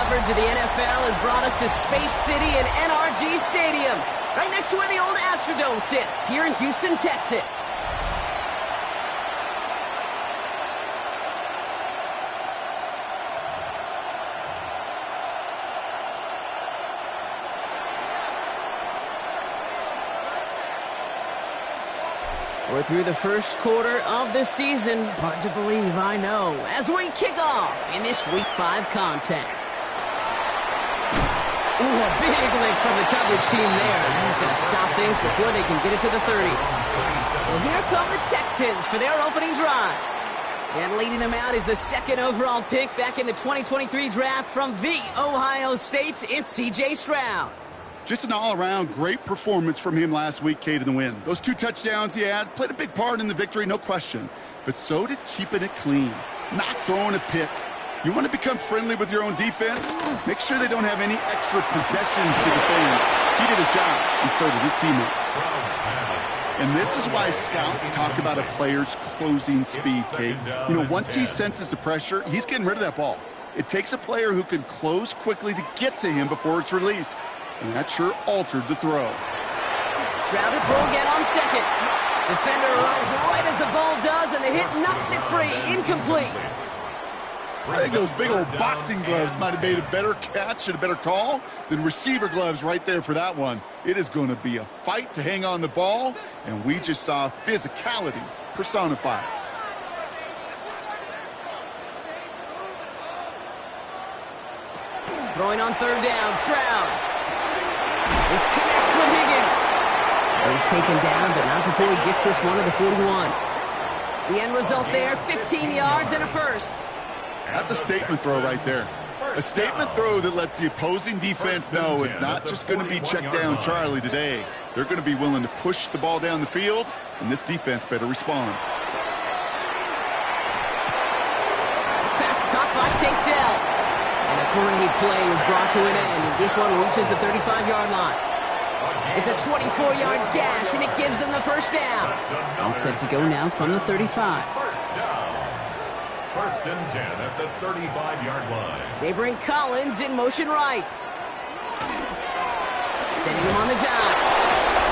coverage of the NFL has brought us to Space City and NRG Stadium, right next to where the old Astrodome sits, here in Houston, Texas. We're through the first quarter of the season. Hard to believe, I know, as we kick off in this Week 5 contest. Ooh, a big lick from the coverage team there. That's going to stop things before they can get it to the 30. Well, here come the Texans for their opening drive. And leading them out is the second overall pick back in the 2023 draft from the Ohio State. It's C.J. Stroud. Just an all-around great performance from him last week, Kate, in the win. Those 2 touchdowns he had played a big part in the victory, no question. But so did keeping it clean, not throwing a pick. You want to become friendly with your own defense? Make sure they don't have any extra possessions to defend. He did his job, and so did his teammates. And this is why scouts talk about a player's closing speed, Kate. You know, once he senses the pressure, he's getting rid of that ball. It takes a player who can close quickly to get to him before it's released. And that sure altered the throw. Stroud to throw again on second. Defender arrives right as the ball does, and the hit knocks it free. Incomplete. I think those big old boxing gloves might have made a better catch and a better call than receiver gloves right there for that one. It is going to be a fight to hang on the ball, and we just saw physicality personified. Throwing on third down, Stroud. This connects with Higgins. He's taken down, but not before he gets this one to the 41. The end result there, 15 yards and a first. That's a statement throw right there. A statement throw that lets the opposing defense know it's not just going to be check down Charlie today. They're going to be willing to push the ball down the field, and this defense better respond. Pass caught by Tank Dell. And a great play is brought to an end as this one reaches the 35-yard line. It's a 24-yard gash, and it gives them the first down. All set to go now from the 35. First down. First and 10 at the 35-yard line. They bring Collins in motion right. Setting him on the dime.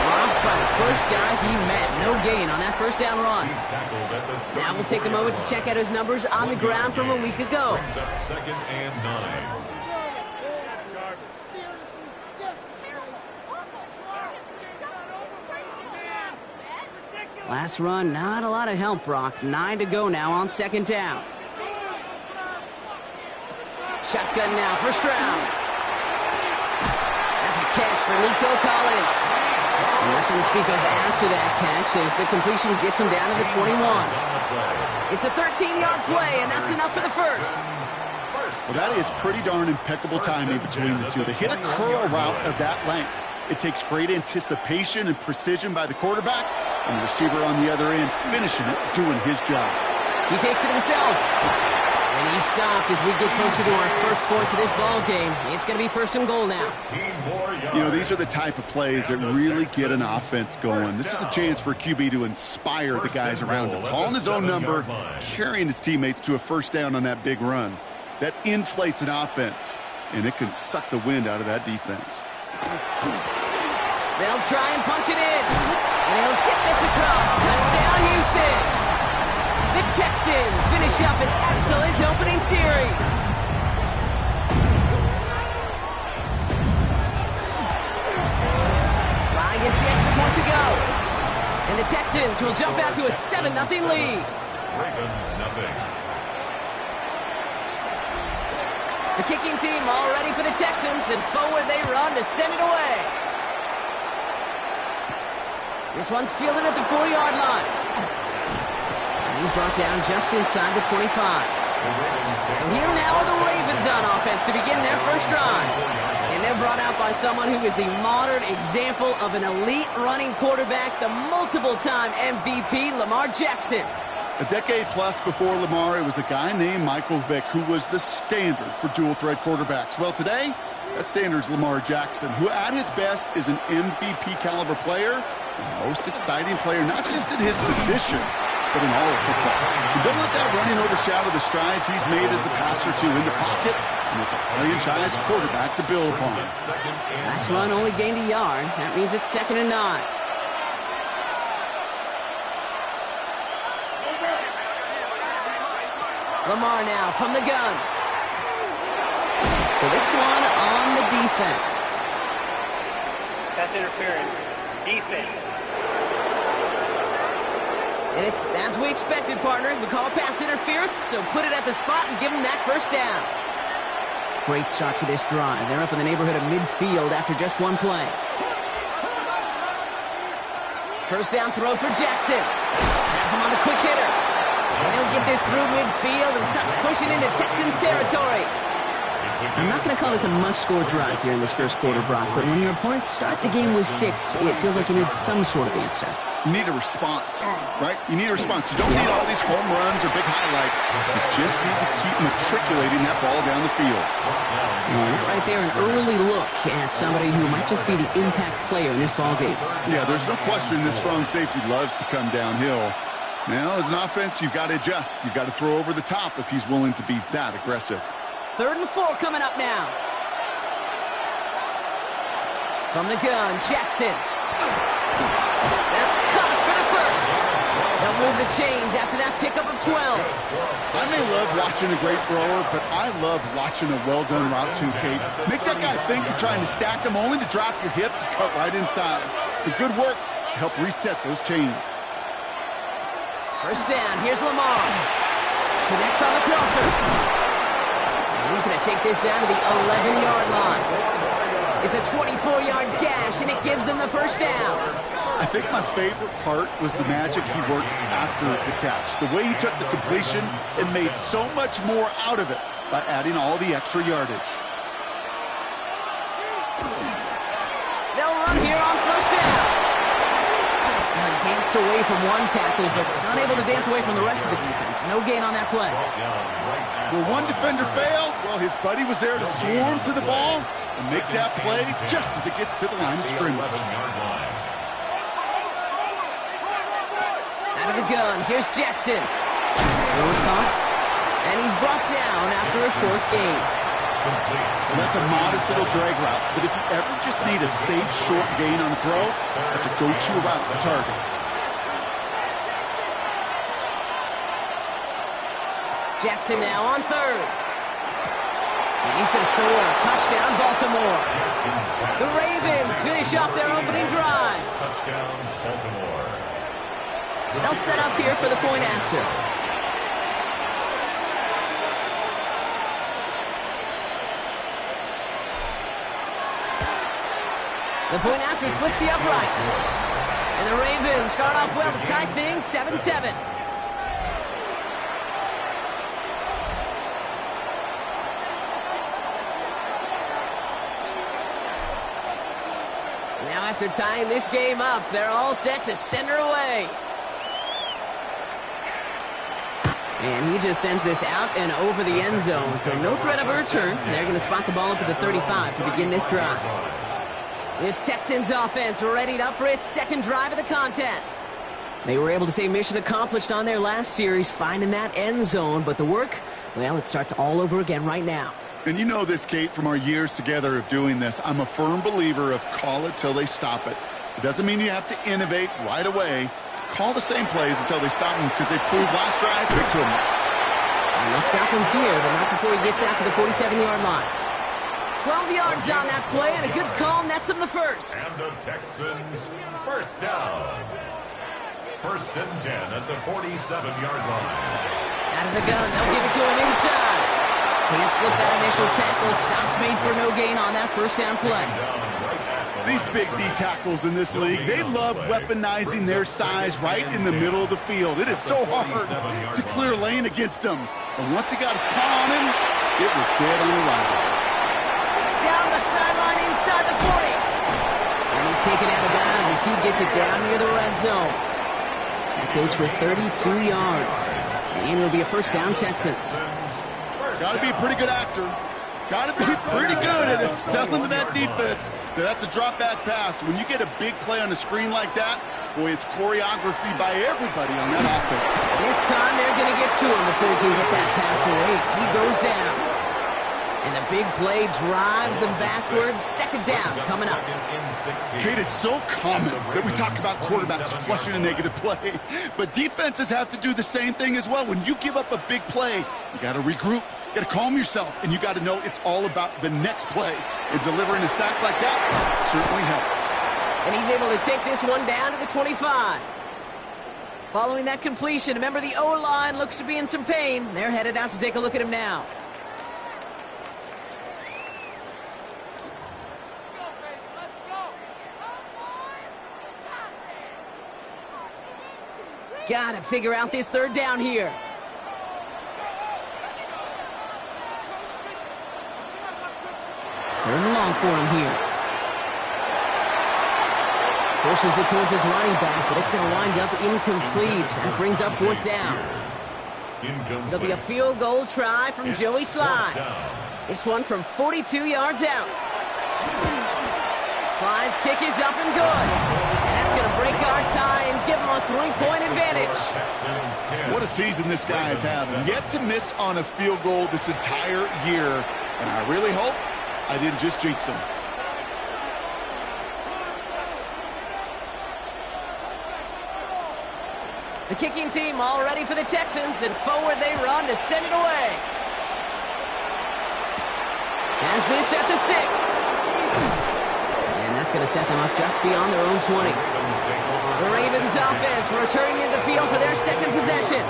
Dropped by the first guy he met. No gain on that first down run. Now we'll take a moment to check out his numbers on the ground from a week ago. Brings up 2nd and 9. Last run, not a lot of help, Brock. 9 to go now on second down. Shotgun now for Stroud. That's a catch for Nico Collins. And nothing to speak of after that catch as the completion gets him down to the 21. It's a 13-yard play, and that's enough for the first. Well, that is pretty darn impeccable timing between the two. They hit a curl route of that length. It takes great anticipation and precision by the quarterback, and the receiver on the other end finishing it, doing his job. He takes it himself. And he's stopped as we get closer to our first points of this ball game. It's going to be first and goal now. You know, these are the type of plays that really get an offense going. This is a chance for QB to inspire the guys around him. Calling his own number, carrying his teammates to a first down on that big run. That inflates an offense, and it can suck the wind out of that defense. They'll try and punch it in. And he'll get this across. Touchdown, Houston. The Texans finish up an excellent opening series. Sly gets the extra point to go. And the Texans will jump out to a 7-0 lead. Ravens nothing. The kicking team all ready for the Texans, and forward they run to send it away. This one's fielded at the 4-yard line. And he's brought down just inside the 25. So here now are the Ravens on offense to begin their first drive. And they're brought out by someone who is the modern example of an elite running quarterback, the multiple-time MVP, Lamar Jackson. A decade plus before Lamar, it was a guy named Michael Vick who was the standard for dual-threat quarterbacks. Well, today, that standard is Lamar Jackson, who at his best is an MVP-caliber player, the most exciting player, not just in his position, but in all of football. And don't let that running overshadow the strides he's made as a passer, too, in the pocket, and as a franchise quarterback to build upon. Last run only gained a yard. That means it's 2nd and 9. Lamar now from the gun. So this one on the defense. Pass interference. Defense. And it's as we expected, partner. We call pass interference, so put it at the spot and give them that first down. Great start to this drive. They're up in the neighborhood of midfield after just one play. First down throw for Jackson. Has him on the quick hitter. And he'll get this through midfield and start pushing into Texans territory. I'm not going to call this a must-score drive here in this first quarter, Brock, but when your opponents start the game with 6, it feels like you need some sort of answer. You need a response, right? You need a response. You don't need all these home runs or big highlights. You just need to keep matriculating that ball down the field. And that right there, an early look at somebody who might just be the impact player in this ballgame. Yeah, there's no question this strong safety loves to come downhill. Now, as an offense, you've got to adjust. You've got to throw over the top if he's willing to be that aggressive. 3rd and 4 coming up now. From the gun, Jackson. That's caught for the first. They'll move the chains after that pickup of 12. I may love watching a great thrower, but I love watching a well-done route too, Kate. Make that guy think you're trying to stack him only to drop your hips and cut right inside. Some good work to help reset those chains. First down, here's Lamar. Connects on the crosser. And he's going to take this down to the 11-yard line. It's a 24-yard gash, and it gives them the first down. I think my favorite part was the magic he worked after the catch. The way he took the completion and made so much more out of it by adding all the extra yardage. They'll run here on first down. He danced away from one tackle, but unable to dance away from the rest of the defense. No gain on that play. Well, one defender failed. Well, his buddy was there to swarm to the ball and make that play just as it gets to the line of scrimmage. Out of the gun, here's Jackson. Throws caught, and he's brought down after a 4th gain. So that's a modest little drag route, but if you ever just need a safe, short gain on a throw, that's a go-to route to target. Jackson now on 3rd. And he's going to score a touchdown, Baltimore. The Ravens finish off their opening drive. Touchdown, Baltimore. They'll set up here for the point after. The point after splits the uprights. And the Ravens start off well to tie things 7-7. Now after tying this game up, they're all set to send her away. And he just sends this out and over the end zone. So no threat of a return. They're going to spot the ball up at the 35 to begin this drive. This Texans offense readied up for its 2nd drive of the contest. They were able to say mission accomplished on their last series, finding that end zone. But the work, well, it starts all over again right now. And you know this, Kate, from our years together of doing this. I'm a firm believer of call it till they stop it. It doesn't mean you have to innovate right away. Call the same plays until they stop them, because they proved last drive they couldn't. And they'll stop him here, but not before he gets out to the 47-yard line. 12 yards on that play, and a good call nets him the first. And the Texans, first down. 1st and 10 at the 47-yard line. Out of the gun, they'll give it to him inside. Can't slip that initial tackle. Stops made for no gain on that first down play. These big D tackles in this league, they love weaponizing their size right in the middle of the field. It is so hard to clear lane against them. And once he got his paw on him, it was dead on arrival. Down the sideline inside the 40. And he's taken out of bounds as he gets it down near the red zone. That goes for 32 yards. And it'll be a first down, Texans. Got to be a pretty good actor. Got to be pretty good at selling to that defense. Now, that's a drop-back pass. When you get a big play on a screen like that, boy, it's choreography by everybody on that offense. This time they're going to get to him before he can get that pass away. He goes down. And the big play drives them backwards. Second down coming up. Kate, it's so common that we talk about quarterbacks flushing a negative play. But defenses have to do the same thing as well. When you give up a big play, you got to regroup. You got to calm yourself. And you got to know it's all about the next play. And delivering a sack like that certainly helps. And he's able to take this one down to the 25. Following that completion, remember the O-line looks to be in some pain. They're headed out to take a look at him now. Got to figure out this third down here. Third and long for him here. Pushes it towards his running back, but it's going to wind up incomplete. That brings up fourth down. It'll be a field goal try from Joey Sly. This one from 42 yards out. Sly's kick is up and good. And that's going to break our tie and give him a 3-point advantage. What a season this guy is having. Yet to miss on a field goal this entire year. And I really hope I didn't just jinx him. The kicking team all ready for the Texans, and forward they run to send it away. Has this at the 6. And that's going to set them up just beyond their own 20. The Ravens offense returning to the field for their second possession.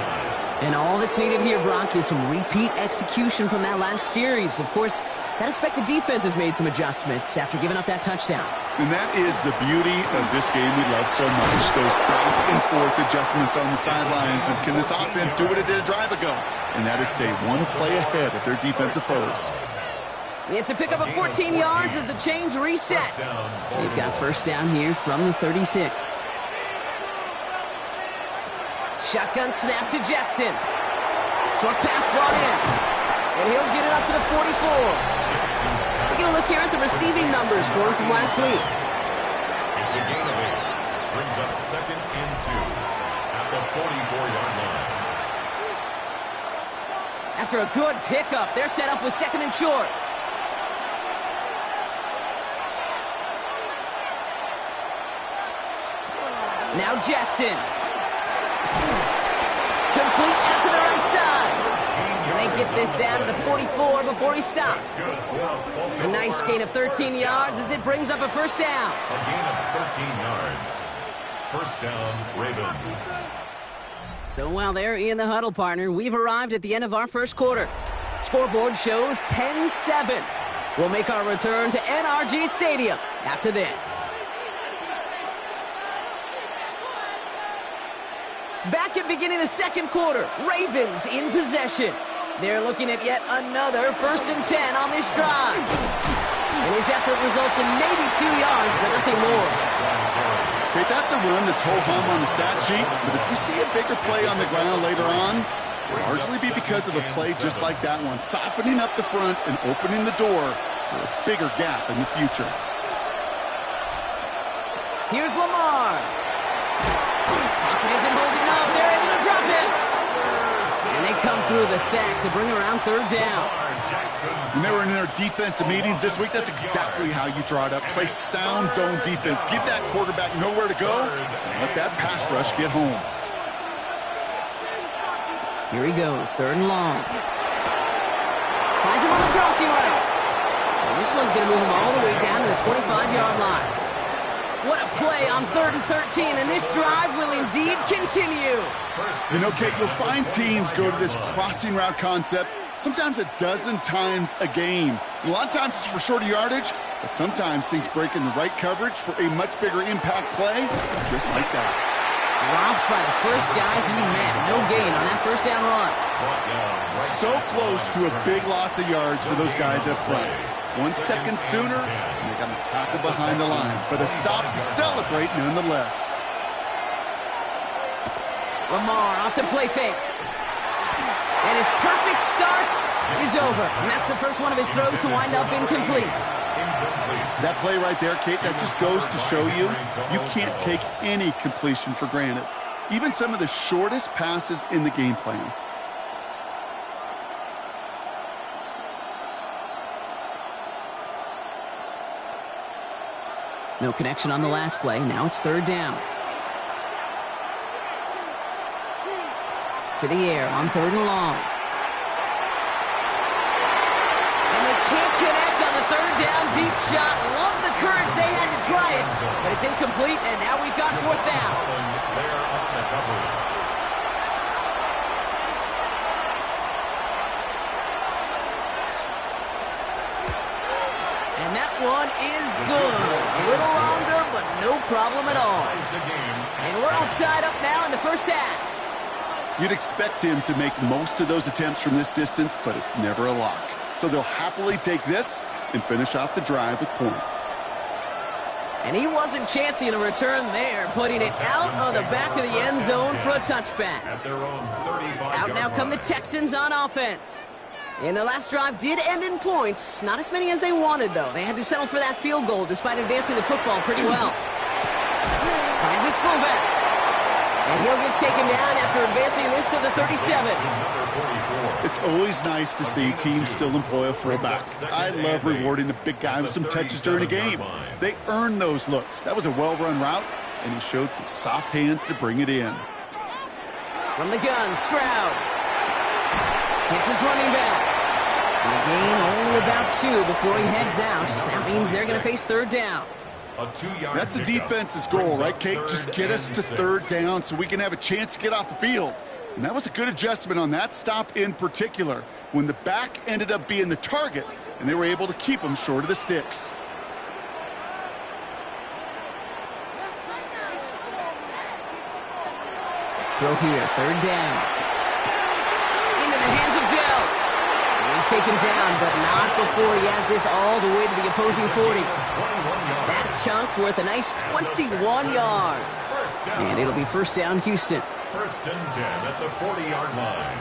And all that's needed here, Brock, is some repeat execution from that last series. Of course, I'd expect the defense has made some adjustments after giving up that touchdown. And that is the beauty of this game we love so much. Those back and forth adjustments on the sidelines. And can this offense do what it did a drive ago? And that is stay one play ahead of their defensive foes. It's a pickup of 14 yards as the chains reset. They've got first down here from the 36. Shotgun snap to Jackson. Short pass brought in. And he'll get it up to the 44. We're going to look here at the receiving numbers for him from last week. It's a gain of 8. Brings up second and 2 at the 44-yard line. After a good pickup, they're set up with second and short. Now Jackson. Complete out to the right side. And they get this down to the 44 before he stops. A nice gain of 13 yards as it brings up a first down. A gain of 13 yards. First down, Ravens. So while they're in the huddle, partner, we've arrived at the end of our first quarter. Scoreboard shows 10-7. We'll make our return to NRG Stadium after this. Back at beginning of the second quarter, Ravens in possession. They're looking at yet another 1st and 10 on this drive. And his effort results in maybe 2 yards, but nothing more. Okay, that's a run that's ho-hum on the stat sheet, but if you see a bigger play on the ground later on, it'll largely be because of a play just like that one, softening up the front and opening the door for a bigger gap in the future. Here's Lamar. Pocket isn't holding up. They're able to drop it. And they come through the sack to bring around third down. When they were in their defensive meetings this week, that's exactly how you draw it up. Play sound zone defense. Give that quarterback nowhere to go and let that pass rush get home. Here he goes, third and long. Finds him on the crossing route. And this one's going to move him all the way down to the 25-yard line. What a play on 3rd and 13, and this drive will indeed continue. You know, Kate, you'll find teams go to this crossing route concept sometimes a dozen times a game. A lot of times it's for shorter yardage, but sometimes things break in the right coverage for a much bigger impact play, just like that. Dropped by the first guy he met. No gain on that first down run. So close to a big loss of yards for those guys up front. 1 second sooner, and they got a tackle behind the lines, but a stop to celebrate nonetheless. Lamar off the play fake. And his perfect quick start is over. And that's the first one of his throws to wind up incomplete. That play right there, Kate, that just goes to show you, you can't take any completion for granted. Even some of the shortest passes in the game plan. No connection on the last play. Now it's third down. To the air on third and long. And they can't connect on the third down deep shot. Love the courage they had to try it, but it's incomplete, and now we've got fourth down. And that one is good. A little longer, but no problem at all. And we're all tied up now in the first half. You'd expect him to make most of those attempts from this distance, but it's never a lock. So they'll happily take this and finish off the drive with points. And he wasn't chancing a return there, putting it out on the back of the end zone for a touchback. Out now come the Texans on offense. And their last drive did end in points. Not as many as they wanted, though. They had to settle for that field goal despite advancing the football pretty well. Finds his fullback. And he'll get taken down after advancing this to the 37. It's always nice to see teams still employ a fullback. I love rewarding a big guy with some touches during a game. They earn those looks. That was a well-run route, and he showed some soft hands to bring it in. From the gun, Stroud. Hits his running back. And the gain only about 2 before he heads out. That means they're going to face third down. That's a defense's goal, right, Kate? Just get us to third down so we can have a chance to get off the field. And that was a good adjustment on that stop in particular, when the back ended up being the target, and they were able to keep him short of the sticks. Throw here, third down. Into the hands of Dell. And he's taken down, but not before he has this all the way to the opposing 40. That chunk worth a nice 21 yards. And it'll be first down, Houston. First and 10 at the 40-yard line.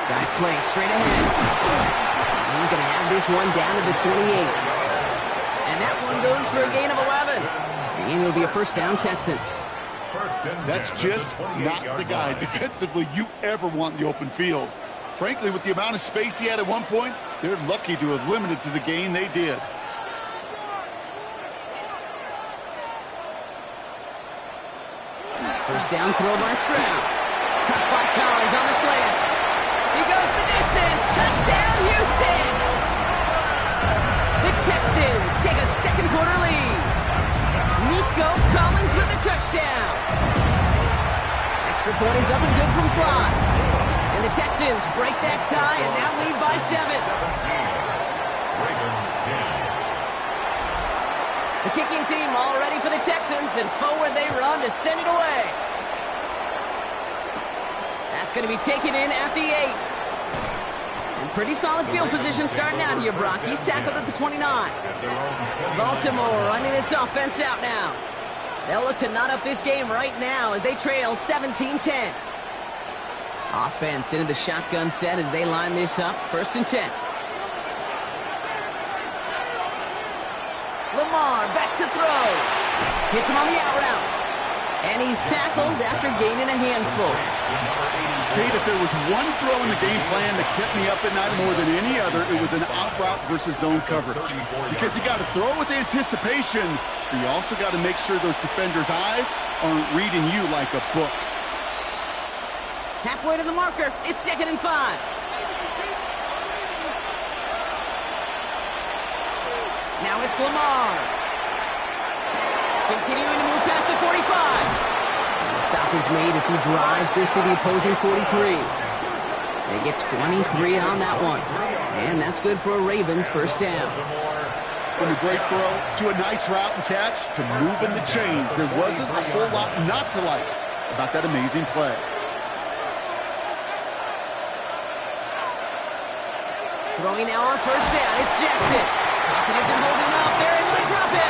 Got play straight ahead. He's going to have this one down to the 28. And that one goes for a gain of 11. And it'll be a first down, Texans. That's just not the guy defensively you ever want in the open field. Frankly, with the amount of space he had at one point, they're lucky to have limited to the gain they did. First down throw by Stroud. Cut by Collins on the slant. He goes the distance. Touchdown, Houston! The Texans take a second quarter lead. Nico Collins with the touchdown. Extra point is up and good from slot. And the Texans break that tie and now lead by 7. Ravens 10. The kicking team all ready for the Texans, and forward they run to send it away. That's going to be taken in at the 8. And pretty solid field position starting out here, Brock. He's tackled at the 29. Baltimore running its offense out now. They'll look to knot up this game right now as they trail 17-10. Offense into the shotgun set as they line this up. First and 10. Lamar back to throw. Hits him on the out route. And he's tackled after gaining a handful. Kate, if there was one throw in the game plan that kept me up at night more than any other, it was an out route versus zone coverage. Because you got to throw with anticipation, but you also got to make sure those defenders' eyes aren't reading you like a book. Halfway to the marker. It's 2nd and 5. Now it's Lamar. Continuing to move past the 45. And the stop is made as he drives this to the opposing 43. They get 23 on that one. And that's good for a Ravens first down. From a great throw to a nice route and catch to moving the chains. There wasn't a whole lot not to like about that amazing play. Throwing now on first down. It's Jackson. Pocket isn't holding up. They're able to drop it.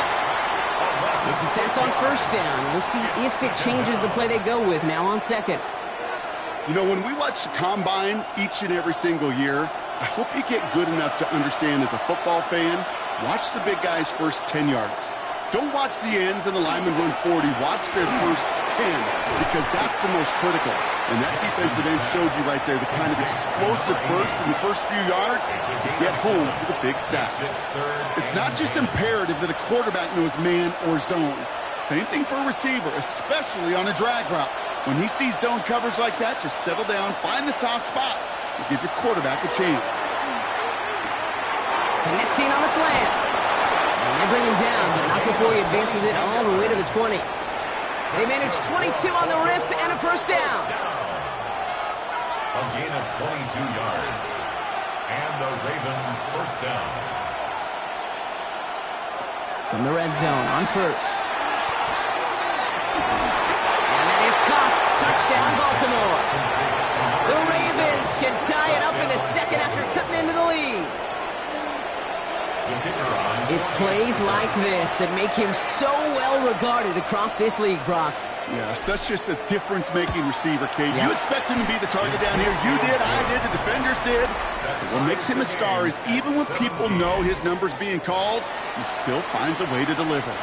It's a sack on first down. We'll see if it changes the play they go with now on second. You know, when we watch the combine each and every single year, I hope you get good enough to understand as a football fan, watch the big guys' first 10 yards. Don't watch the ends and the linemen run 40. Watch their first 10 because that's the most critical. And that defensive end showed you right there the kind of explosive burst in the first few yards to get home for the big sack. It's not just imperative that a quarterback knows man or zone. Same thing for a receiver, especially on a drag route. When he sees zone coverage like that, just settle down, find the soft spot, and give your quarterback a chance. Connecting on the slant. And they bring him down, but not before he advances it all the way to the 20. They manage 22 on the rip and a first down. A gain of 22 yards. And a Raven first down. From the red zone on first. And that is caught. Touchdown, Baltimore. The Ravens can tie it up in the second after cutting into the lead. It's plays like this that make him so well regarded across this league, Brock. Yeah, such just a difference-making receiver, Kate. You expect him to be the target down here. You did, I did, the defenders did. But what makes him a star is even when people know his number's being called, he still finds a way to deliver.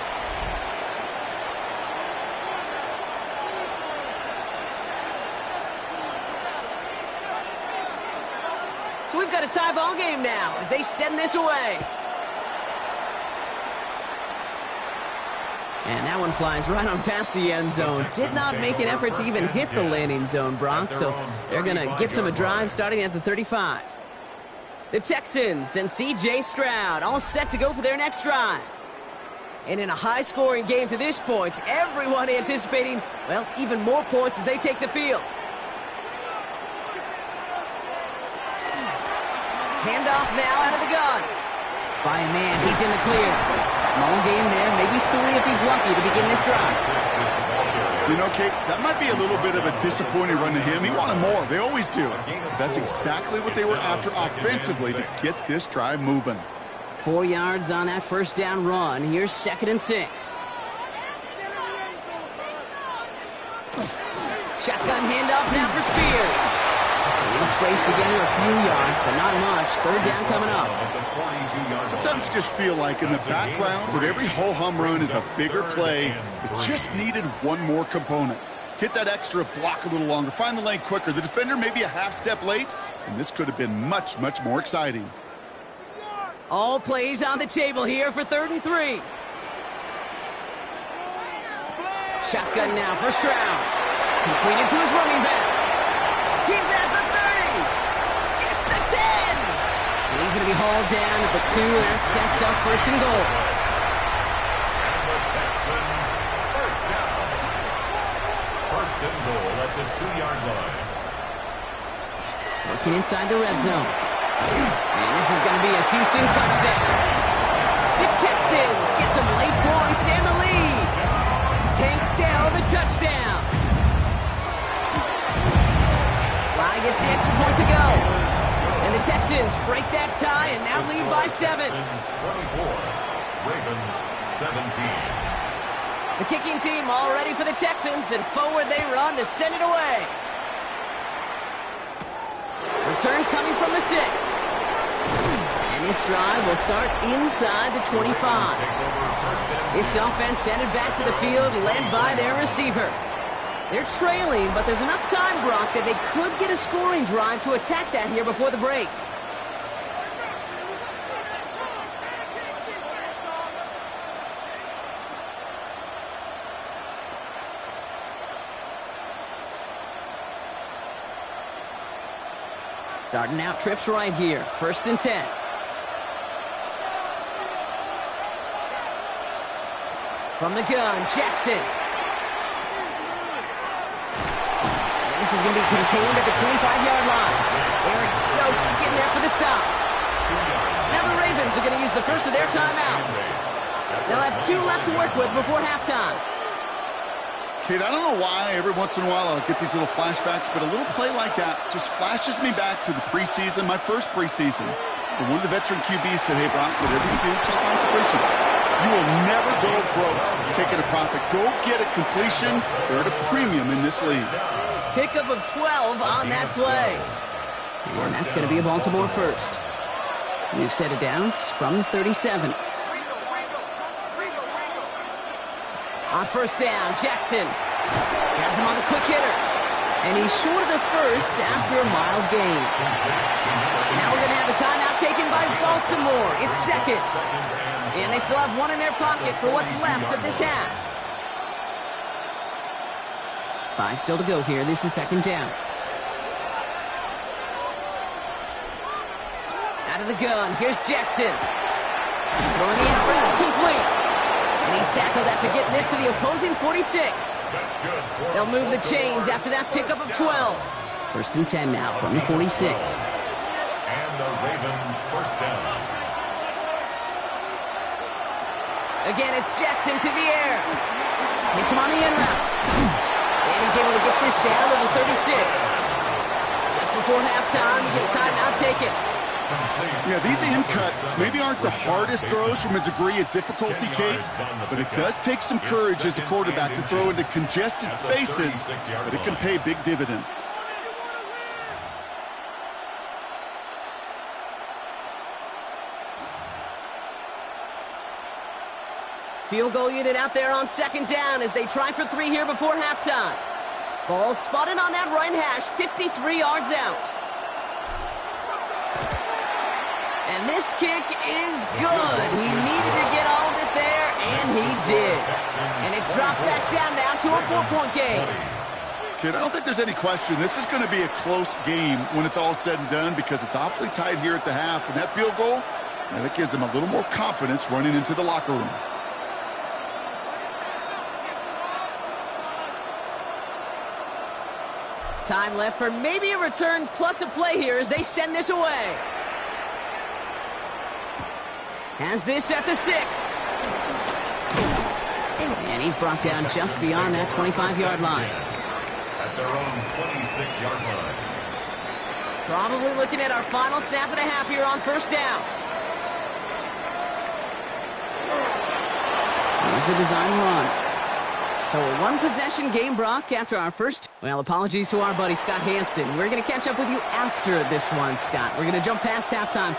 So we've got a tie ball game now as they send this away. And that one flies right on past the end zone. Did not make an effort to even hit the landing zone, Brock. So they're going to gift him a drive starting at the 35. The Texans and C.J. Stroud all set to go for their next drive. And in a high-scoring game to this point, everyone anticipating, well, even more points as they take the field. Handoff now out of the gun. By a man, he's in the clear. Small gain there, maybe 3 if he's lucky to begin this drive. You know, Kate, that might be a little bit of a disappointing run to him. He wanted more. They always do. But that's exactly what they were after offensively to get this drive moving. 4 yards on that first down run. Here's 2nd and 6. Shotgun handoff now for Spears. He'll scrape together a few yards, but not much. 3rd down coming up. Sometimes you just feel like in the background of every ho-hum run is a bigger play. It just needed one more component. Hit that extra block a little longer. Find the lane quicker. The defender may be a half step late, and this could have been much, much more exciting. All plays on the table here for 3rd and 3. Shotgun now for Stroud. Completed to his running back. He's at the 30. Gets the 10. And he's going to be hauled down at the 2. That sets up 1st and goal. And the Texans first down. 1st and goal at the 2-yard line. Working inside the red zone. And this is going to be a Houston touchdown. The Texans get some late points and the lead. Tank Dell the touchdown. Sly gets the extra point to go. And the Texans break that tie and now lead by 7. Texans 24, Ravens 17. The kicking team all ready for the Texans, and forward they run to send it away. Return coming from the 6. And this drive will start inside the 25. This offense headed back to the field, led by their receiver. They're trailing, but there's enough time, Brock, that they could get a scoring drive to attack that here before the break. Starting out trips right here. 1st and 10. From the gun, Jackson. And this is going to be contained at the 25-yard line. Eric Stokes getting there for the stop. Now the Ravens are going to use the first of their timeouts. They'll have 2 left to work with before halftime. Kate, I don't know why every once in a while I'll get these little flashbacks, but a little play like that just flashes me back to the preseason, my first preseason. And one of the veteran QBs said, hey, Brock, whatever you do, just find completions. You will never go broke taking a profit. Go get a completion. They're at a premium in this league. Pickup of 12 on that play. And that's going to be a Baltimore first. New set of downs from the 37. On first down, Jackson has him on the quick hitter. And he's short of the first after a mild gain. Now we're going to have a timeout taken by Baltimore. It's second. And they still have one in their pocket for what's left of this half. 5 still to go here. This is second down. Out of the gun. Here's Jackson. Throwing the out route. Complete. And he's tackled after getting this to the opposing 46. They'll move the chains after that pickup of 12. First and 10 now from the 46. And the Raven first down. Again, it's Jackson to the air. Hits him on the in route. And he's able to get this down to the 36. Just before halftime, you get a timeout taken. Yeah, these in cuts maybe aren't the hardest throws from a degree of difficulty, Kate, but it does take some courage as a quarterback to throw into congested spaces, but it can pay big dividends. Field goal unit out there on second down as they try for 3 here before halftime. Ball spotted on that right hash, 53 yards out. And this kick is good. He needed to get all of it there, and he did. And it's dropped back down now to a 4-point game. Kid, I don't think there's any question. This is going to be a close game when it's all said and done because it's awfully tight here at the half. And that field goal, that gives them a little more confidence running into the locker room. Time left for maybe a return plus a play here as they send this away. Has this at the 6. And he's brought down just beyond that 25-yard line. At their own 26-yard line. Probably looking at our final snap of the half here on first down. Here's a design run. So a one-possession game, Brock, after our first... Well, apologies to our buddy Scott Hansen. We're going to catch up with you after this one, Scott. We're going to jump past halftime.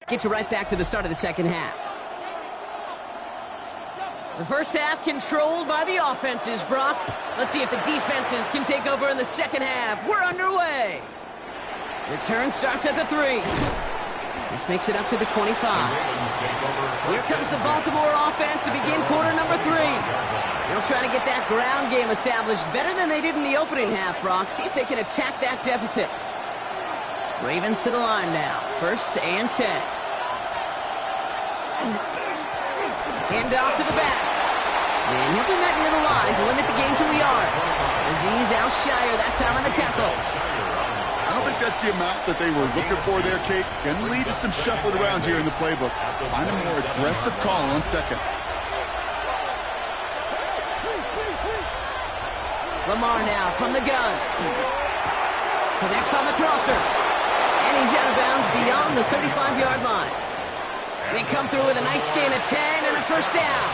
Get you right back to the start of the second half. The first half controlled by the offenses, Brock. Let's see if the defenses can take over in the second half. We're underway. Return starts at the 3. This makes it up to the 25. Here comes the Baltimore offense to begin quarter number 3. They'll try to get that ground game established better than they did in the opening half, Brock. See if they can attack that deficit. Ravens to the line now. First and 10. Hand off to the back. And he'll be met near the line to limit the gain to a yard. Aziz Al-Shire that time on the tackle. I don't think that's the amount that they were looking for there, Kate. Going to lead to some shuffling around here in the playbook. Find a more aggressive call on second. Lamar now from the gun. Connects on the crosser. And he's out of bounds beyond the 35-yard line. They come through with a nice gain of 10 and a first down.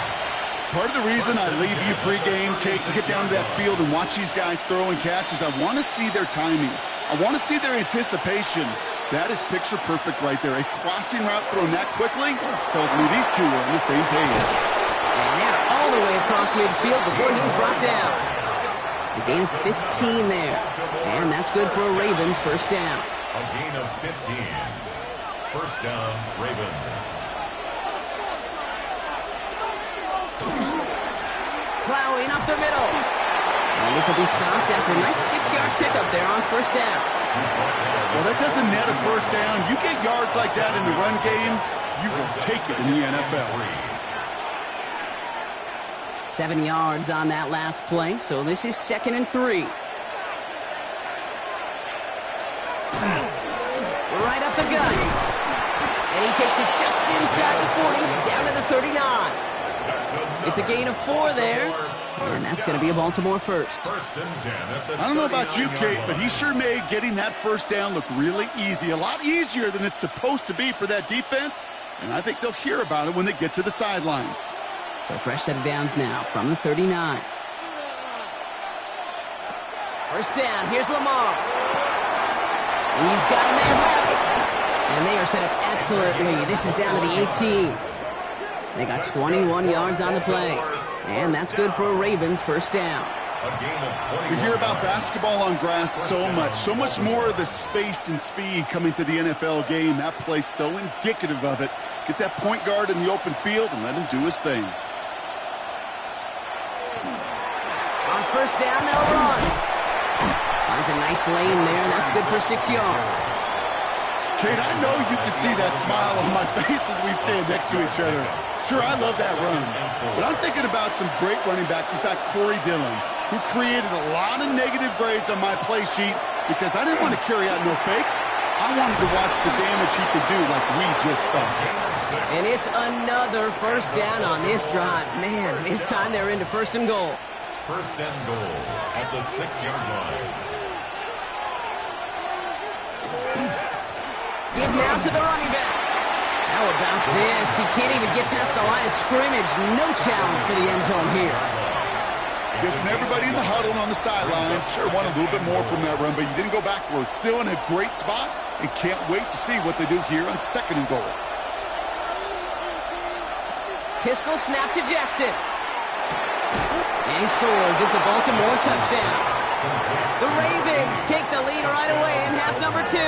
Part of the reason I leave you pregame, Kate, and get down to that field and watch these guys throw and catch is I want to see their timing. I want to see their anticipation. That is picture perfect right there. A crossing route thrown that quickly tells me these two are on the same page. And they're all the way across midfield before he's brought down. A gain of 15 there. And that's good for a Ravens first down. A gain of 15. First down, Ravens. Plowing up the middle. And this will be stopped after a nice 6-yard pickup there on first down. Well, that doesn't net a first down. You get yards like that in the run game, you will take it in the NFL. 7 yards on that last play, so this is 2nd and 3. Right up the gut. And he takes it just inside the 40, down to the 39. It's a gain of 4 there, and that's going to be a Baltimore first. I don't know about you, Kate, but he sure made getting that first down look really easy. A lot easier than it's supposed to be for that defense, and I think they'll hear about it when they get to the sidelines. So fresh set of downs now from the 39. First down, here's Lamar. He's got a man left. And they are set up excellently. This is down to the 18. They got 21 yards on the play. And that's good for a Ravens first down. We hear about basketball on grass so much more of the space and speed coming to the NFL game. That play's so indicative of it. Get that point guard in the open field and let him do his thing. On first down, they'll run. Finds a nice lane there, and that's good for 6 yards. Kate, I know you can see that smile on my face as we stand next to each other. Sure, I love that run. But I'm thinking about some great running backs. In fact, Corey Dillon, who created a lot of negative grades on my play sheet because I didn't want to carry out no fake. I wanted to watch the damage he could do like we just saw. And it's another first down on this drive. Man, this time they're into 1st and goal. 1st and goal at the 6-yard line. Give now to the running back. How about this? He can't even get past the line of scrimmage. No challenge for the end zone here. Guessing everybody in the huddle on the sidelines sure wanted a little bit more from that run, but you didn't go backwards. Still in a great spot and can't wait to see what they do here on 2nd and goal. Pistol snap to Jackson. And he scores. It's a Baltimore touchdown. The Ravens take the lead right away in half number 2.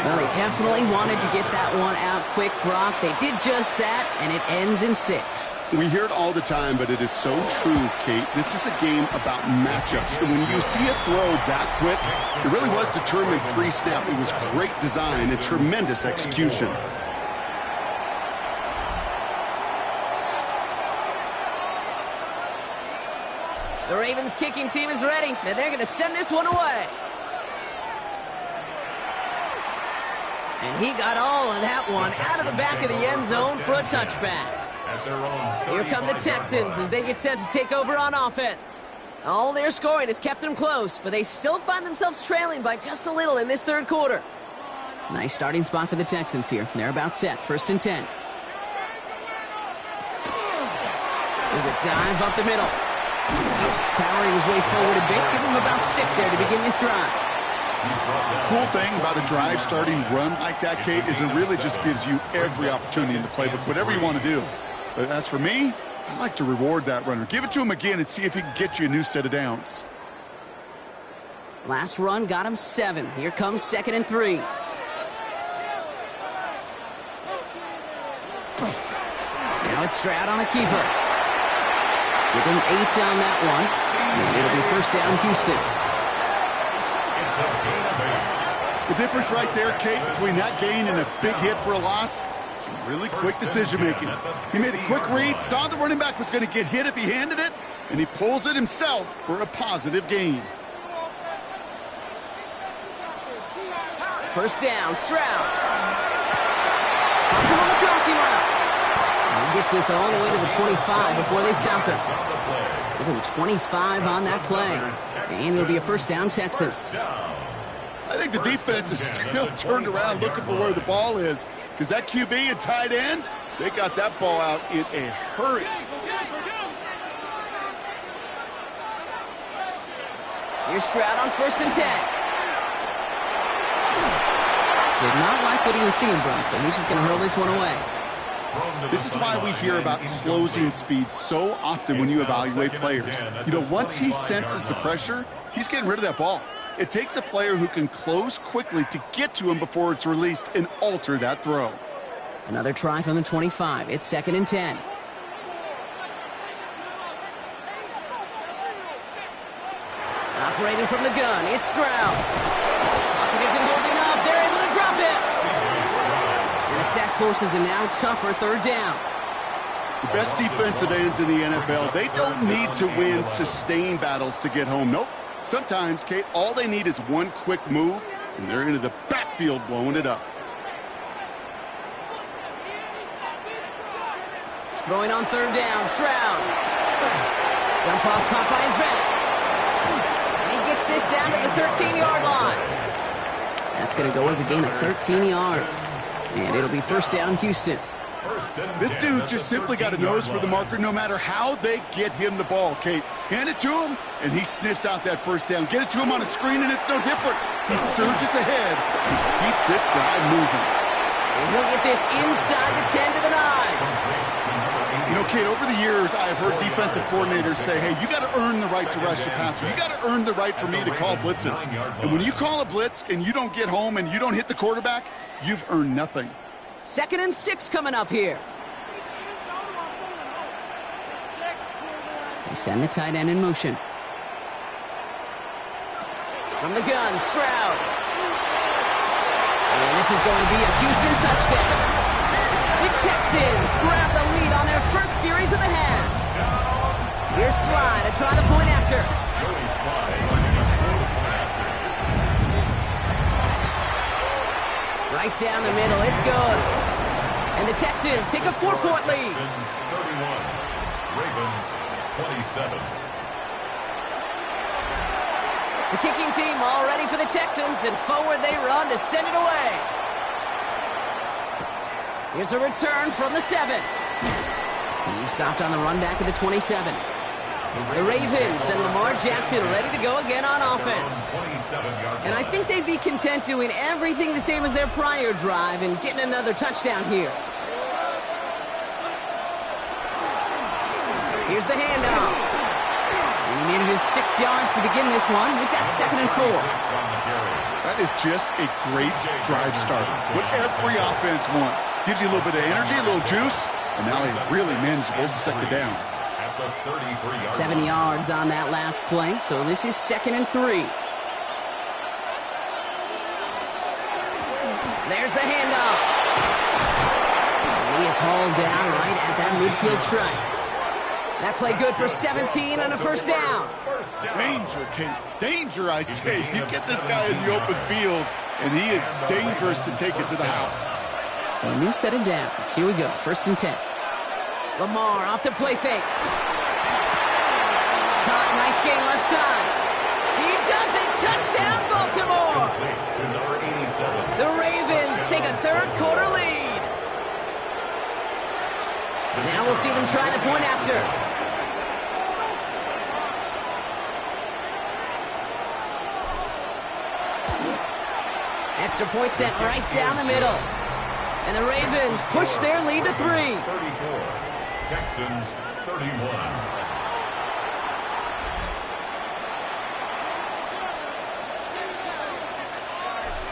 Well, they definitely wanted to get that one out quick, Brock. They did just that, and it ends in 6. We hear it all the time, but it is so true, Kate. This is a game about matchups. And when you see a throw that quick, it really was determined pre-snap. It was great design and tremendous execution. The Ravens kicking team is ready, and they're going to send this one away. And he got all of that one out of the back of the end zone for a touchback. Here come the Texans as they get set to take over on offense. All their scoring has kept them close, but they still find themselves trailing by just a little in this 3rd quarter. Nice starting spot for the Texans here. They're about set. 1st and 10. There's a dive up the middle. Powering his way forward a bit. Give him about 6 there to begin this drive. Cool thing about a drive starting run like that, Kate, is it really just gives you every opportunity in the playbook, whatever you want to do. But as for me, I like to reward that runner. Give it to him again and see if he can get you a new set of downs. Last run got him 7. Here comes 2nd and 3. Now it's Stroud on the keeper. Give him 8 on that one. It'll be first down, Houston. The difference right there, Kate, between that gain and a big hit for a loss, some really quick decision-making. He made a quick read, saw the running back was going to get hit if he handed it, and he pulls it himself for a positive gain. First down, Stroud. Puts him on the crossing route. And he gets this all the way to the 25 before they stop him. Give him 25 on that play. And it'll be a first down, Texans. I think the defense is still turned around looking for where the ball is, because that QB and tight end, they got that ball out in a hurry. Here's Stroud on 1st and 10. Did not like what he was seeing, Brock, so he's just going to hurl this one away. This is why we hear about closing speed so often when you evaluate players. You know, once he senses the pressure, he's getting rid of that ball. It takes a player who can close quickly to get to him before it's released and alter that throw. Another try from the 25. It's 2nd and 10. Operating from the gun, it's Stroud. Pocket isn't holding up. They're able to drop it. And the sack forces a now tougher third down. The best defensive ends in the NFL, they don't need to win sustained battles to get home. Nope. Sometimes, Kate, all they need is one quick move, and they're into the backfield blowing it up. Throwing on third down, Stroud. Jump off caught by his back. And he gets this down to the 13-yard line. That's going to go as a gain of 13 yards. And it'll be first down, Houston. This dude's just simply got a nose for the marker no matter how they get him the ball, Kate. Hand it to him, and he sniffs out that first down. Get it to him on a screen, and it's no different. He surges ahead and keeps this drive moving. And he'll get this inside the 10 to the 9. You know, Kate, over the years, I've heard defensive coordinators say, hey, you got to earn the right to rush the passer. You got to earn the right for me to call blitzes. And when you call a blitz and you don't get home and you don't hit the quarterback, you've earned nothing. 2nd and 6 coming up here. They send the tight end in motion. From the gun, Stroud. And this is going to be a Houston touchdown. The Texans grab the lead on their first series of the half. Here's Sly to try the point after. Right down the middle, it's good. And the Texans take a 4-point lead. 31, Ravens 27. The kicking team all ready for the Texans, and forward they run to send it away. Here's a return from the 7. He's stopped on the run back at the 27. The Ravens and Lamar Jackson ready to go again on offense. And I think they'd be content doing everything the same as their prior drive and getting another touchdown here. Here's the handoff. And he manages 6 yards to begin this one. We've got 2nd and 4. That is just a great drive starter. What every offense wants. Gives you a little bit of energy, a little juice, and now a really manageable 2nd down. 7 yards on that last play, so this is 2nd and 3. There's the handoff. And he is hauled down right at that midfield stripe. That play good for 17 and a first down. Danger, Kate. Danger, I say. You get this guy in the open field, and he is dangerous to take it to the house. So a new set of downs. Here we go, 1st and 10. Lamar off the play fake. Caught, nice gain left side. He does it, touchdown Baltimore. The Ravens take a third-quarter lead. Now we'll see them try the point after. Extra point set right down the middle. And the Ravens push their lead to 3. 34, Texans 31.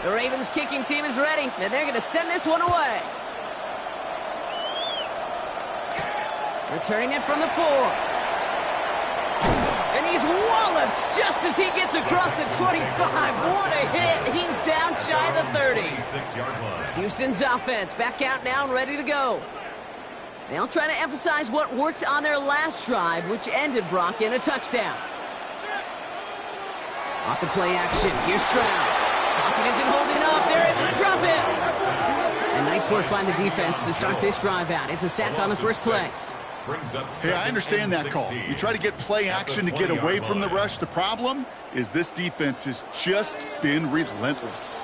The Ravens kicking team is ready, and they're going to send this one away. Returning it from the 4. And he's walloped just as he gets across the 25. What a hit. He's down shy of the 30. Houston's offense back out now and ready to go. They'll try to emphasize what worked on their last drive, which ended Brock in a touchdown. Off the play action, here's Stroud. Pocket isn't holding up. They're able to drop it. And nice work by the defense to start this drive out. It's a sack on the first play. Hey, I understand that call. You try to get play action to get away from the rush. The problem is this defense has just been relentless.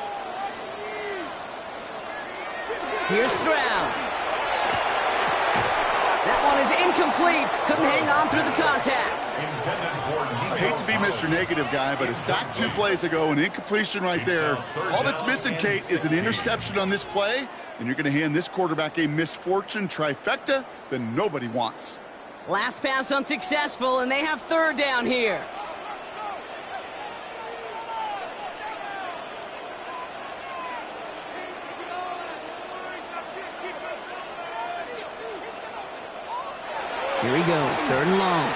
Here's Stroud. That one is incomplete. Couldn't hang on through the contact. I hate to be Mr. Negative guy, but a sack 2 plays ago, an incompletion right there. All that's missing, Kate, is an interception on this play, and you're going to hand this quarterback a misfortune trifecta that nobody wants. Last pass unsuccessful, and they have third down here. Here he goes, 3rd and long.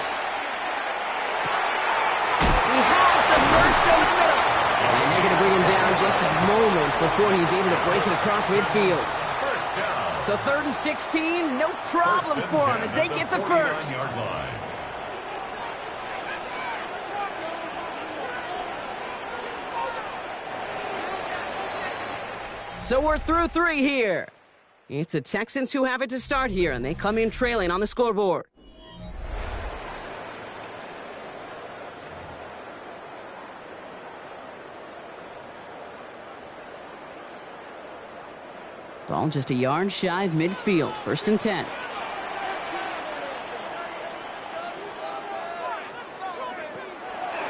He has the Just a moment before he's able to break it across midfield. First down. So 3rd and 16, no problem for them as they get the first. So we're through 3 here. It's the Texans who have it to start here, and they come in trailing on the scoreboard. Ball just a yard shy of midfield. 1st and 10.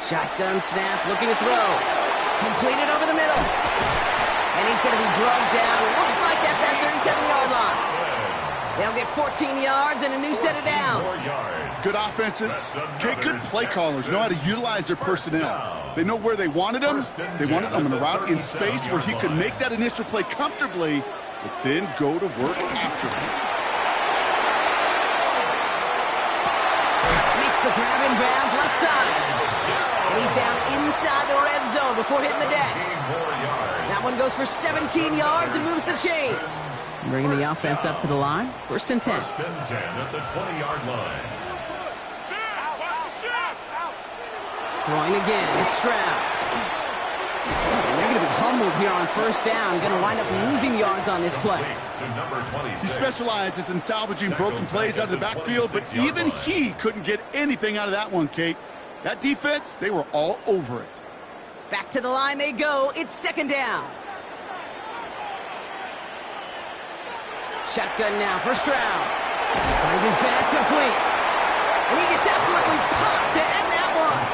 Shotgun snap, looking to throw. Completed over the middle. And he's going to be drugged down. Looks like at that 37-yard line. They'll get 14 yards and a new set of downs. Good offenses. Okay, good play callers know how to utilize their personnel. They know where they wanted him. They wanted him in a route in space where he could make that initial play comfortably, but then go to work after him. Makes the grab in bounds left side. And he's down inside the red zone before hitting the deck. That one goes for 17 yards and moves the chains. Bringing the offense up to the line. 1st and 10. 1st and 10 at the 20-yard line. Throwing again. It's Stroud. And they're going to be humbled here on 1st down. Going to wind up losing yards on this play. He specializes in salvaging broken plays out of the backfield, but even he couldn't get anything out of that one, Kate. That defense, they were all over it. Back to the line they go. It's 2nd down. Shotgun now for Stroud. Finds his back complete. And he gets absolutely popped to end that one.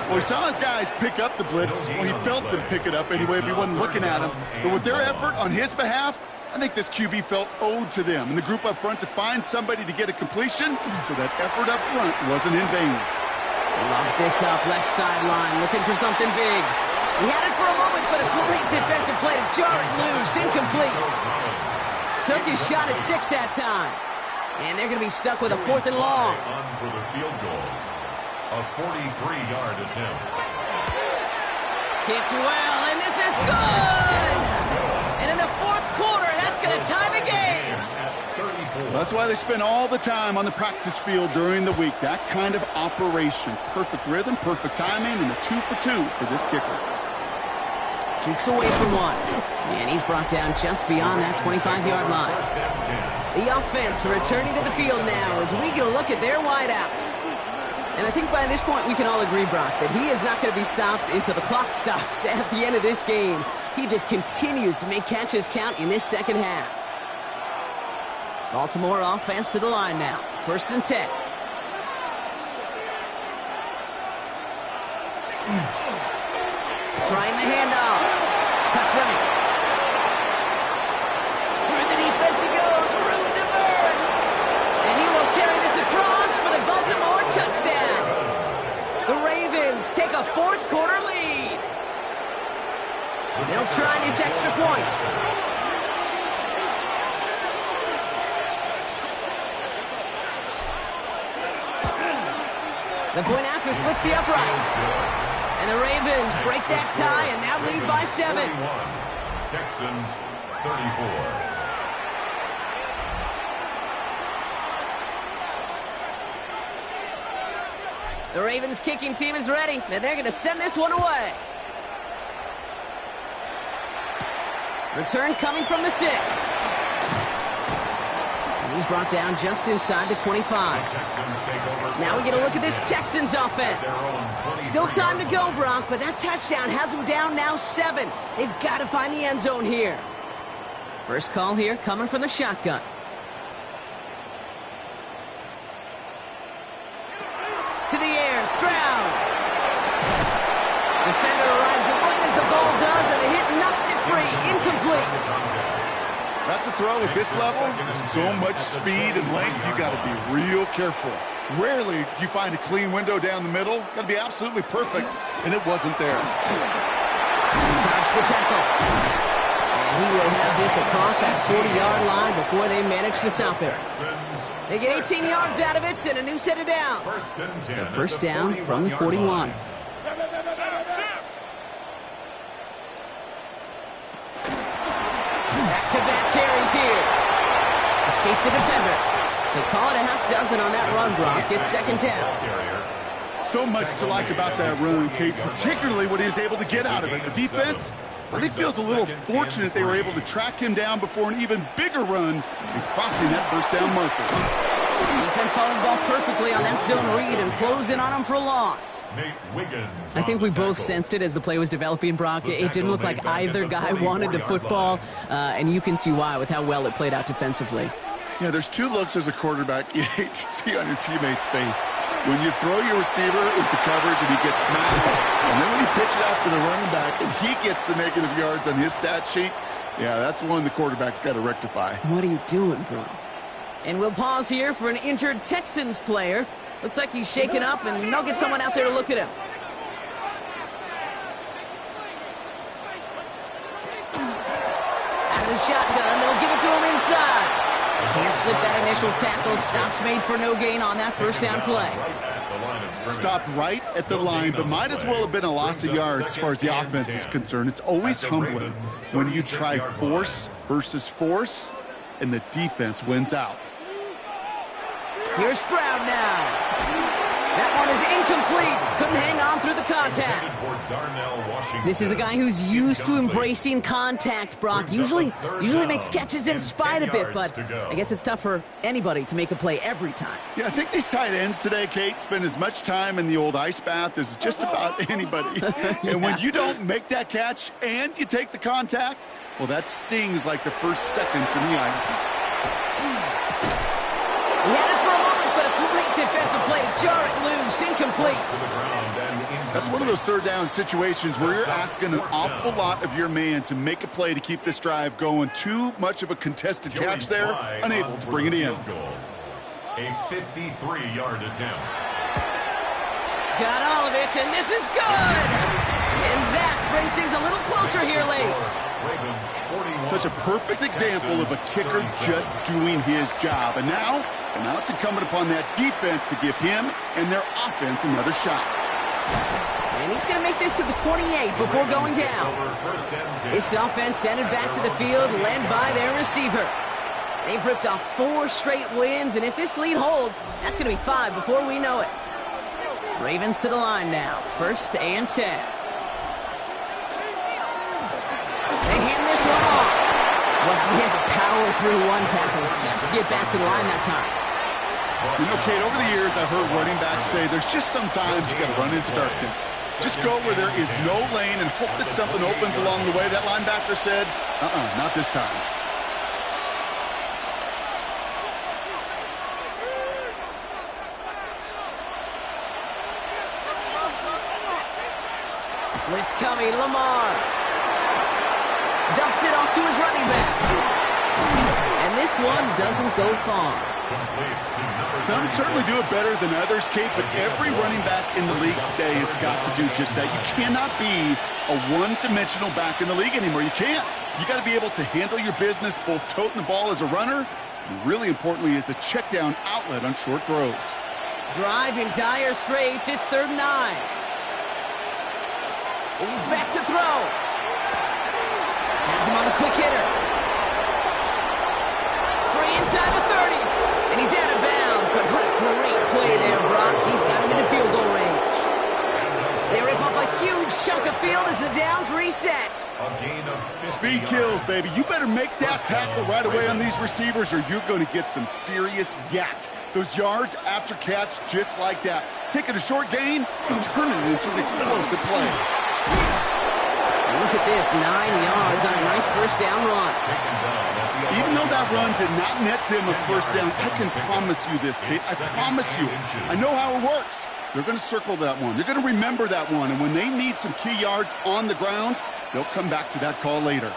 Well, he saw his guys pick up the blitz. Well, he felt them pick it up anyway if he wasn't looking at him. But with their effort on his behalf, I think this QB felt owed to them and the group up front to find somebody to get a completion, so that effort up front wasn't in vain. Lobs this up left sideline, looking for something big. He had it for a moment, but a great defensive play to jar it loose. Incomplete. Took his shot at 6 that time. And they're going to be stuck with a 4th and long. On for the field goal. A 43-yard attempt. Kicked well, and this is good! And in the 4th quarter, that's going to tie the game. That's why they spend all the time on the practice field during the week. That kind of operation. Perfect rhythm, perfect timing, and a 2 for 2 for this kicker. Jukes away from one. And he's brought down just beyond that 25-yard line. The offense returning to the field now as we get a look at their wideouts. And I think by this point we can all agree, Brock, that he is not going to be stopped until the clock stops at the end of this game. He just continues to make catches count in this 2nd half. Baltimore offense to the line now. 1st and 10. Trying the handoff. Cuts right. Through the defense he goes. Room to burn. And he will carry this across for the Baltimore touchdown. The Ravens take a 4th quarter lead. They'll try this extra point. The point after splits the uprights. And the Ravens break that tie and now lead by 7. Texans 34. The Ravens kicking team is ready, and they're going to send this one away. Return coming from the 6. And he's brought down just inside the 25. Now we get a look at this Texans offense. Still time to go, Brock, but that touchdown has them down now 7. They've got to find the end zone here. First call here coming from the shotgun. To the air, Stroud. Defender arrives right as the ball does, and the hit knocks it free. Incomplete. That's a throw at this level. So much speed and length, you got to be real careful. Rarely do you find a clean window down the middle. Got to be absolutely perfect, and it wasn't there. Dodge the tackle. And he will have this across that 40-yard line before they manage to stop it. They get 18 yards out of it and a new set of downs. So 1st down from the 41. Back-to-back carries here. Escapes the defender. So call it a half dozen on that run block. It's second down. So much to like about that run, Kate, particularly what he was able to get out of it. The defense, I think, feels a little fortunate they were able to track him down before an even bigger run and crossing that first down marker. Defense followed the ball perfectly on that zone read and close in on him for a loss. I think we both sensed it as the play was developing, Brock. It didn't look like either guy wanted the football, and you can see why with how well it played out defensively. Yeah, there's two looks as a quarterback you hate to see on your teammate's face. When you throw your receiver into coverage and he gets smacked, and then when you pitch it out to the running back and he gets the negative yards on his stat sheet, yeah, that's one the quarterback's got to rectify. What are you doing, bro? And we'll pause here for an injured Texans player. Looks like he's shaken up, and they'll get someone out there to look at him. Out of the shotgun, they'll give it to him inside. Can't slip that initial tackle. Stops made for no gain on that first down play. Stopped right at the line, but might as well have been a loss of yards as far as the offense is concerned. It's always humbling when you try force versus force, and the defense wins out. Here's Stroud now. That one is incomplete. Couldn't hang on through the contact. This is a guy who's used to embracing contact, Brock. Usually makes catches in spite of it, but I guess it's tough for anybody to make a play every time. Yeah, I think these tight ends today, Kate, spend as much time in the old ice bath as just about anybody. And when you don't make that catch and you take the contact, well, that stings like the first seconds in the ice. He had it for a moment, but a great defensive play to jar it loose, incomplete. That's one of those third down situations where you're asking an awful lot of your man to make a play to keep this drive going. Too much of a contested catch there, unable to bring it in. A 53-yard attempt. Got all of it, and this is good! And that brings things a little closer here late. Such a perfect example of a kicker just doing his job. And now it's incumbent upon that defense to give him and their offense another shot. And he's going to make this to the 28 before going down. This offense headed back to the field, led by their receiver. They've ripped off 4 straight wins, and if this lead holds, that's going to be 5 before we know it. Ravens to the line now, 1st and 10. They hand this one off. Well, he had to power through one tackle just to get back to the line that time. You know, Kate, over the years, I've heard running backs say there's just sometimes you got to run into darkness. Just go where there is no lane and hope that something opens along the way. That linebacker said, not this time. Blitz coming, Lamar. Dumps it off to his running back. And this one doesn't go far. Some certainly do it better than others, Kate, but every running back in the league today has got to do just that. You cannot be a one-dimensional back in the league anymore. You can't. You got to be able to handle your business, both toting the ball as a runner, and really importantly as a check-down outlet on short throws. Drive in dire straits. It's 3rd and 9. He's back to throw. Has him on the quick hitter. Free inside the 30. And he's out of bounds, but what a great play there, Brock. He's got him in the field goal range. They rip off a huge chunk of field as the downs reset. Speed kills, baby. You better make that tackle right away on these receivers or you're going to get some serious yak. Those yards after catch just like that. Taking a short gain and turning it into an explosive play. Look at this, 9 yards on a nice first down run. Even though that run did not net them a first down, I can promise you this, Kate. I promise you. I know how it works. They're going to circle that one. They're going to remember that one. And when they need some key yards on the ground, they'll come back to that call later.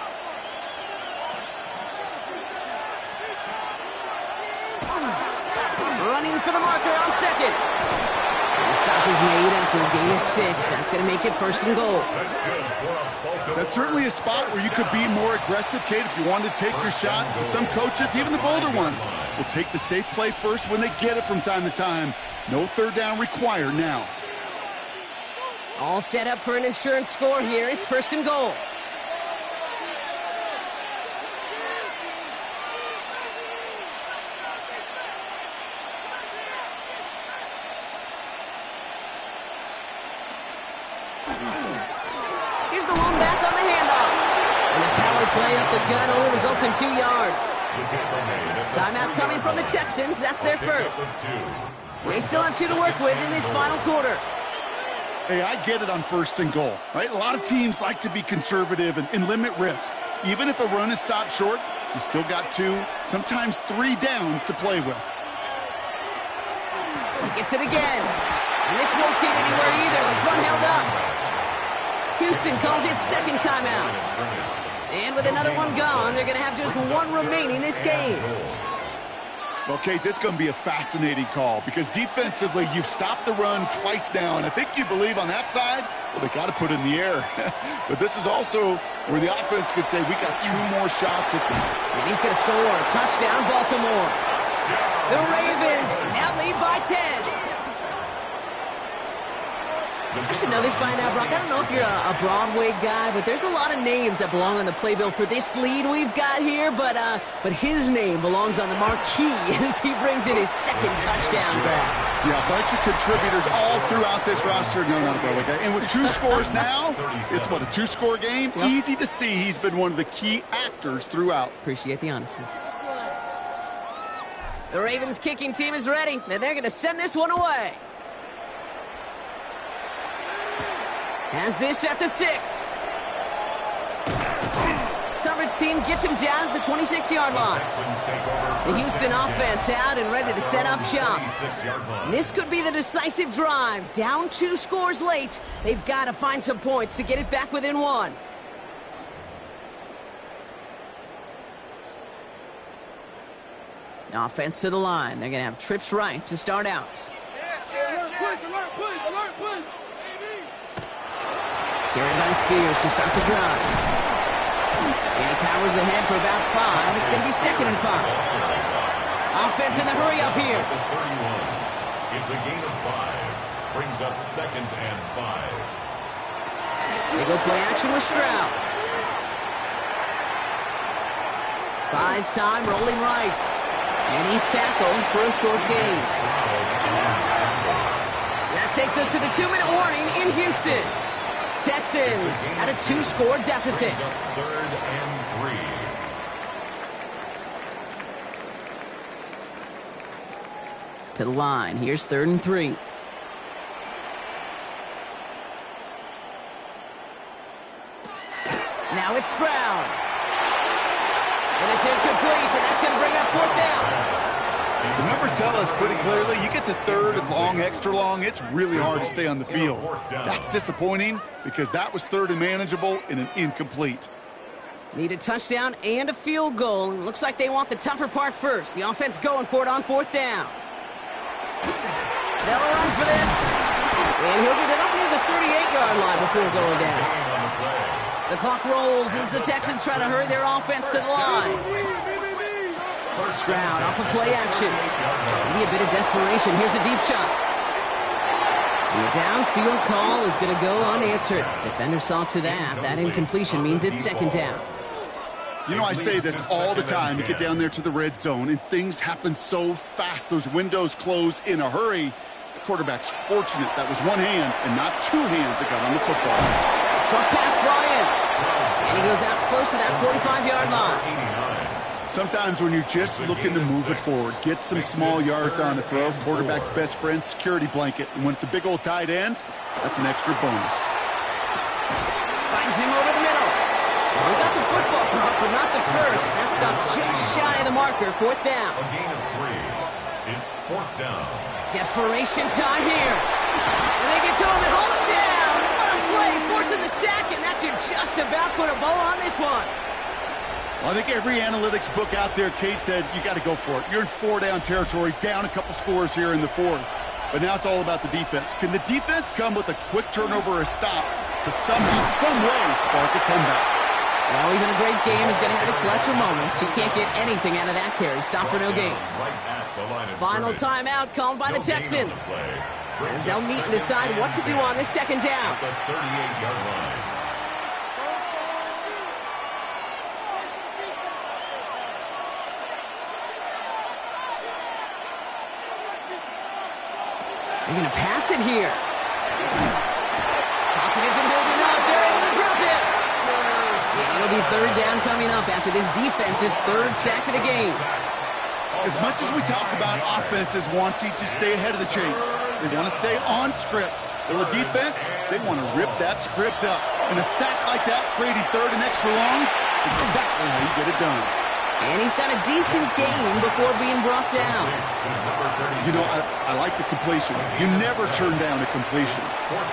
Running for the marker on 2nd. The stop is made after a gain of 6. That's going to make it 1st and goal. That's certainly a spot where you could be more aggressive, Kate, if you wanted to take your shots. But some coaches, even the bolder ones, will take the safe play first when they get it from time to time. No 3rd down required now. All set up for an insurance score here. It's 1st and goal. play up the gut only results in 2 yards. Timeout coming from the Texans. That's their first. They still have 2 to work with in this final quarter. Hey, I get it on 1st and goal, right? A lot of teams like to be conservative and limit risk. Even if a run is stopped short, you still got 2, sometimes 3 downs to play with. He gets it again. And this won't get anywhere either. The front held up. Houston calls it second timeout. And with another one gone, they're going to have just 1 remaining this game. Well, Kate, this is going to be a fascinating call because defensively, you've stopped the run twice now, and I think you believe on that side, well, they got to put it in the air. But this is also where the offense could say, we got 2 more shots. And he's going to score. Touchdown, Baltimore. The Ravens now lead by 10. I should know this by now, Brock. I don't know if you're a Broadway guy, but there's a lot of names that belong on the playbill for this lead we've got here. But his name belongs on the marquee as he brings in his 2nd touchdown grab. Yeah, a bunch of contributors all throughout this roster. No, not a Broadway guy. And with 2 scores now, it's what, a 2-score game? Yep. Easy to see he's been one of the key actors throughout. Appreciate the honesty. The Ravens kicking team is ready, and they're going to send this one away. Has this at the 6. Coverage team gets him down at the 26-yard line. The Houston offense out and ready to set up shop. This could be the decisive drive. Down 2 scores late. They've got to find some points to get it back within 1. Offense to the line. They're going to have trips right to start out. Carried by Spears to start the drive. And he powers ahead for about 5. It's going to be 2nd and 5. Offense in the hurry up here. It's a gain of 5. Brings up 2nd and 5. They go play action with Stroud. Buys time, rolling right. And he's tackled for a short gain. That takes us to the 2-minute warning in Houston. Texans at a 2-score deficit. 3rd and 3. To the line. Here's 3rd and 3. Now it's Stroud. And it's incomplete, and that's going to bring up 4th down. The numbers tell us pretty clearly, you get to 3rd and long, extra long, it's really hard to stay on the field. That's disappointing because that was 3rd and manageable and an incomplete. Need a touchdown and a field goal. Looks like they want the tougher part first. The offense going for it on 4th down. They'll run for this. And he'll get it up near the 38-yard line before going down. The clock rolls as the Texans try to hurry their offense to the line. Stroud off of play action. Maybe a bit of desperation. Here's a deep shot. And the downfield call is going to go unanswered. Defender saw to that. That incompletion means it's 2nd down. You know, I say this all the time. You get down there to the red zone, and things happen so fast. Those windows close in a hurry. The quarterback's fortunate that was 1 hand and not 2 hands that got on the football. Short pass brought in. And he goes out close to that 45-yard line. Sometimes when you're just looking to move it forward, get some small yards on the throw, quarterback's best friend, security blanket. And when it's a big old tight end, that's an extra bonus. Finds him over the middle. We got the football, but not the first. That stopped just shy of the marker. 4th down. A gain of 3. It's 4th down. Desperation time here. And they get to him and hold him down. What a play, forcing the sack, and that should just about put a bow on this one. Well, I think every analytics book out there, Kate said, you got to go for it. You're in 4-down territory, down a couple scores here in the 4th. But now it's all about the defense. Can the defense come with a quick turnover or a stop to some way spark a comeback? Well, even a great game is going to have its lesser moments. You can't get anything out of that carry. Stop for no gain. Final timeout called by the Texans, as they'll meet and decide what to do on this 2nd down. The 38-yard line. They're going to pass it here. Pocket isn't holding up. They're able to drop it. And it'll be third down coming up after this defense's third sack of the game. As much as we talk about offenses wanting to stay ahead of the chains, they want to stay on script. Well, the defense, they want to rip that script up. And a sack like that, creating third and extra longs, it's exactly how you get it done. And he's got a decent gain before being brought down. You know, I like the completion. You never turn down a completion.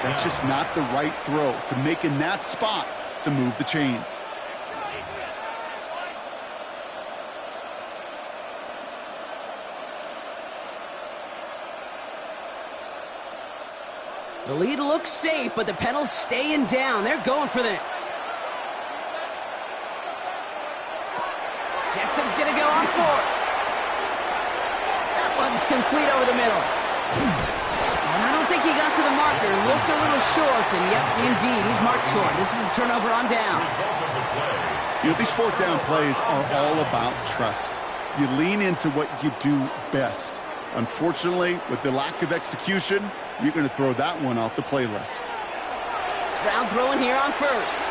That's just not the right throw to make in that spot to move the chains. The lead looks safe, but the pedal's staying down. They're going for this. Jackson's going to go on fourth. That one's complete over the middle. And I don't think he got to the marker. Looked a little short, and yep, indeed, he's marked short. This is a turnover on downs. You know, these fourth down plays are all about trust. You lean into what you do best. Unfortunately, with the lack of execution, you're going to throw that one off the playlist. Stroud throwing here on first.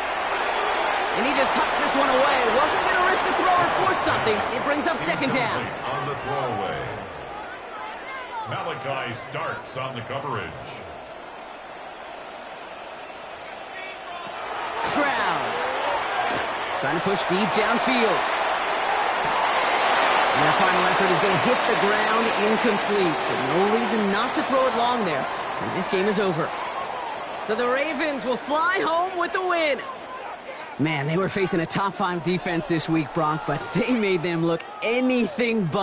And he just hucks this one away. Wasn't going to risk a throw or force something. It brings up second down. On the throwaway. Malachi starts on the coverage. Stroud trying to push deep downfield. And their final effort is going to hit the ground incomplete, but no reason not to throw it long there, as this game is over. So the Ravens will fly home with the win. Man, they were facing a top 5 defense this week, Bronk, but they made them look anything but.